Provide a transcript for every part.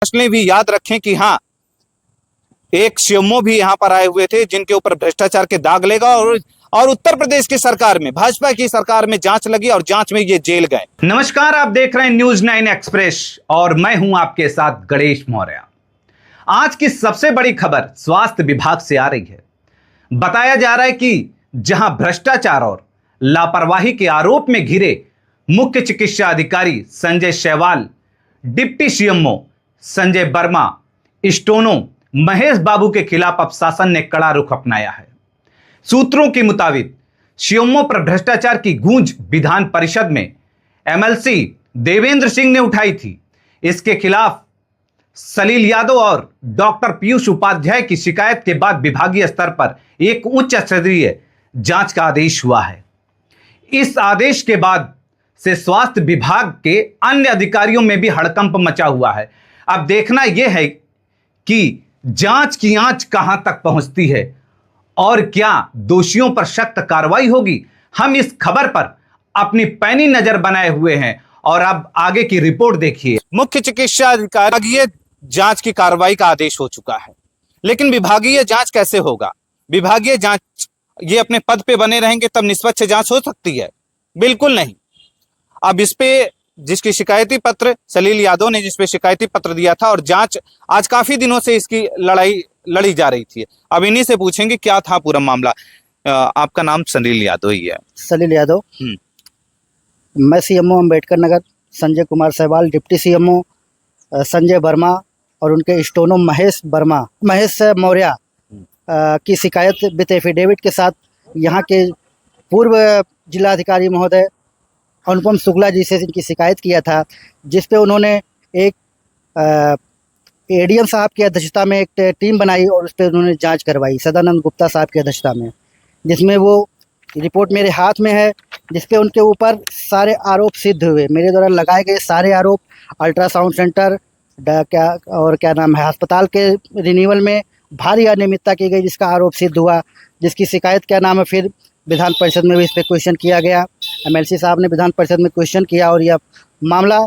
इसलिए भी याद रखें कि हाँ, एक सीएमओ भी यहाँ पर आए हुए थे जिनके ऊपर भ्रष्टाचार के दाग लेगा और उत्तर प्रदेश की सरकार में, भाजपा की सरकार में जांच लगी और जांच में ये जेल गए। नमस्कार, आप देख रहे हैं न्यूज 9 एक्सप्रेस और मैं हूं आपके साथ गणेश मौर्य। आज की सबसे बड़ी खबर स्वास्थ्य विभाग से आ रही है। बताया जा रहा है कि जहां भ्रष्टाचार और लापरवाही के आरोप में घिरे मुख्य चिकित्सा अधिकारी Sanjay Sehwal, deputy CMO Sanjay Verma, steno Mahesh Babu के खिलाफ अब शासन ने कड़ा रुख अपनाया है। सूत्रों के मुताबिक सीएमओ पर भ्रष्टाचार की गूंज विधान परिषद में एमएलसी देवेंद्र सिंह ने उठाई थी। इसके खिलाफ सलील यादव और डॉक्टर पीयूष उपाध्याय की शिकायत के बाद विभागीय स्तर पर एक उच्च स्तरीय जांच का आदेश हुआ है। इस आदेश के बाद से स्वास्थ्य विभाग के अन्य अधिकारियों में भी हड़कंप मचा हुआ है। अब देखना यह है कि जांच की आंच कहां तक पहुंचती है और क्या दोषियों पर सख्त कार्रवाई होगी। हम इस खबर पर अपनी पैनी नजर बनाए हुए हैं और अब आगे की रिपोर्ट देखिए। मुख्य चिकित्सा अधिकारी जांच की कार्रवाई का आदेश हो चुका है, लेकिन विभागीय जांच कैसे होगा? विभागीय जांच ये अपने पद पे बने रहेंगे तब निष्पक्ष जांच हो सकती है? बिल्कुल नहीं। अब इस पे जिसकी शिकायती पत्र सलील यादव ने जिसपे शिकायती पत्र दिया था और जांच आज काफी दिनों से इसकी लड़ाई लड़ी जा रही थी। अब इन्हीं से पूछेंगे क्या था पूरा मामला। आपका नाम सलील यादव ही है? सलील यादव। मैं CMO Ambedkar Nagar Sanjay Kumar सेहवाल, deputy CMO Sanjay Verma और उनके स्टोनो महेश मौर्य की शिकायत विद एफिडेविट के साथ यहाँ के पूर्व जिलाधिकारी महोदय अनुपम शुक्ला जी से इनकी शिकायत किया था, जिस पे उन्होंने एक एडीएम साहब की अध्यक्षता में एक टीम बनाई और उस पर उन्होंने जांच करवाई सदानंद गुप्ता साहब की अध्यक्षता में, जिसमें वो रिपोर्ट मेरे हाथ में है, जिसपे उनके ऊपर सारे आरोप सिद्ध हुए। मेरे द्वारा लगाए गए सारे आरोप, अल्ट्रासाउंड सेंटर क्या नाम है, अस्पताल के रिन्यूअल में भारी अनियमितता की गई, जिसका आरोप सिद्ध हुआ, जिसकी शिकायत क्या नाम है फिर विधान परिषद में भी इस पर क्वेश्चन किया गया। एमएलसी साहब ने विधान परिषद में क्वेश्चन किया और यह मामला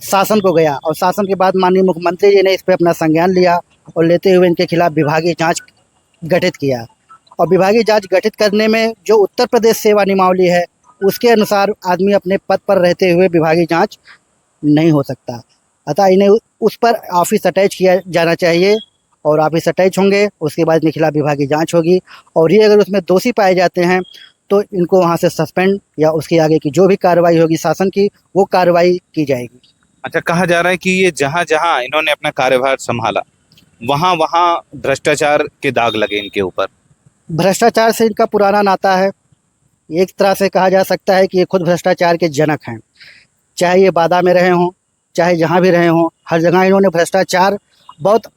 शासन को गया और शासन के बाद माननीय मुख्यमंत्री जी ने इस पर अपना संज्ञान लिया और लेते हुए इनके खिलाफ विभागीय जांच गठित किया। और विभागीय जांच गठित करने में जो उत्तर प्रदेश सेवा नियमावली है उसके अनुसार आदमी अपने पद पर रहते हुए विभागीय जांच नहीं हो सकता, अतः इन्हें उस पर ऑफिस अटैच किया जाना चाहिए और ऑफिस अटैच होंगे, उसके बाद इनके खिलाफ विभागीय जांच होगी और ये अगर उसमें दोषी पाए जाते हैं तो इनको वहाँ से सस्पेंड या उसके आगे की जो भी कार्रवाई होगी शासन की वो कार्रवाई की जाएगी। अच्छा, कहा जा रहा है कि ये जहां जहां इन्होंने अपना कार्यभार संभाला वहां वहां भ्रष्टाचार के दाग लगे इनके ऊपर। भ्रष्टाचार से इनका पुराना नाता है। एक तरह से कहा जा सकता है कि ये खुद भ्रष्टाचार के जनक हैं। चाहे ये बादा में रहे हों, चाहे जहाँ भी रहे हों, हर जगह इन्होंने भ्रष्टाचार बहुत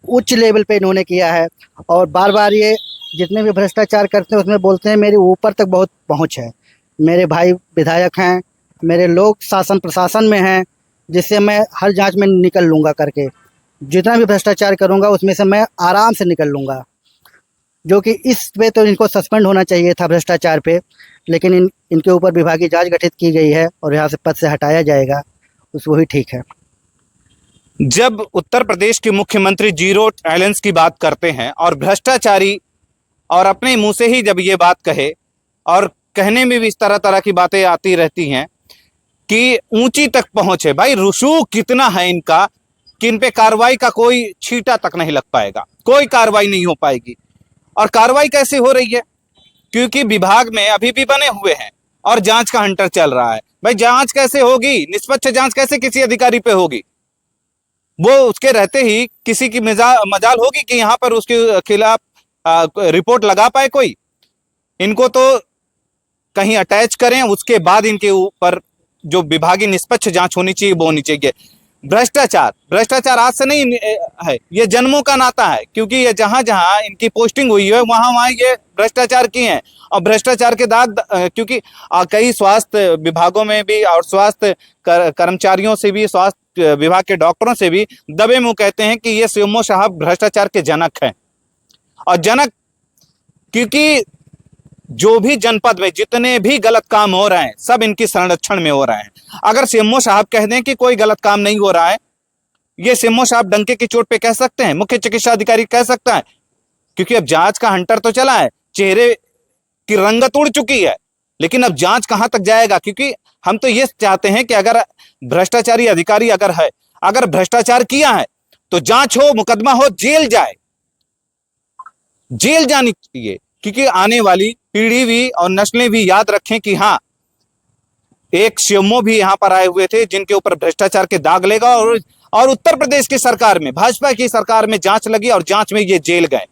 उच्च लेवल पे इन्होंने किया है और बार बार ये जितने भी भ्रष्टाचार करते हैं उसमें बोलते हैं मेरे ऊपर तक बहुत पहुंच है, मेरे भाई विधायक हैं, मेरे लोग शासन प्रशासन में हैं, जिससे मैं हर जांच में निकल लूँगा करके, जितना भी भ्रष्टाचार करूँगा उसमें से मैं आराम से निकल लूँगा। जो कि इस पे तो इनको सस्पेंड होना चाहिए था भ्रष्टाचार पे, लेकिन इनके ऊपर विभागीय जांच गठित की गई है और यहाँ से पद से हटाया जाएगा, उस वही ठीक है। जब उत्तर प्रदेश के मुख्यमंत्री जीरो टॉलरेंस की बात करते हैं और भ्रष्टाचारी और अपने मुंह से ही जब ये बात कहे और कहने में भी इस तरह तरह की बातें आती रहती हैं कि ऊंची तक पहुंचे, भाई रसूख कितना है इनका कि इन पे कार्रवाई का कोई छींटा तक नहीं लग पाएगा, कोई कार्रवाई नहीं हो पाएगी। और कार्रवाई कैसे हो रही है? क्योंकि विभाग में अभी भी बने हुए हैं और जांच का हंटर चल रहा है। भाई जांच कैसे होगी? निष्पक्ष जांच कैसे किसी अधिकारी पे होगी? वो उसके रहते ही किसी की मजाल होगी कि यहाँ पर उसके खिलाफ रिपोर्ट लगा पाए कोई? इनको तो कहीं अटैच करें, उसके बाद इनके ऊपर जो विभागीय निष्पक्ष जांच होनी चाहिए वो होनी चाहिए। भ्रष्टाचार आज से नहीं है, ये जन्मों का नाता है, क्योंकि ये जहां जहां इनकी पोस्टिंग हुई है वहां वहां ये भ्रष्टाचार किए हैं और भ्रष्टाचार के दाग क्योंकि कई स्वास्थ्य विभागों में भी और स्वास्थ्य कर्मचारियों से भी, स्वास्थ्य विभाग के डॉक्टरों से भी दबे मुंह कहते हैं कि ये सीएमओ साहब भ्रष्टाचार के जनक हैं। और जनक क्योंकि जो भी जनपद में जितने भी गलत काम हो रहे हैं सब इनकी संरक्षण में हो रहे हैं। अगर सीएमओ साहब कह दें कि कोई गलत काम नहीं हो रहा है ये सीएमओ साहब डंके की चोट पे कह सकते हैं, मुख्य चिकित्सा अधिकारी कह सकता है, क्योंकि अब जांच का हंटर तो चला है, चेहरे की रंगत उड़ चुकी है, लेकिन अब जांच कहां तक जाएगा? क्योंकि हम तो ये चाहते हैं कि अगर भ्रष्टाचारी अधिकारी अगर भ्रष्टाचार किया है तो जांच हो, मुकदमा हो, जेल जाए, जेल जानी चाहिए, क्योंकि आने वाली पीढ़ी भी और नस्लें भी याद रखें कि हाँ, एक सीएमओ भी यहां पर आए हुए थे जिनके ऊपर भ्रष्टाचार के दाग लेगा, और उत्तर प्रदेश की सरकार में, भाजपा की सरकार में जांच लगी और जांच में ये जेल गए।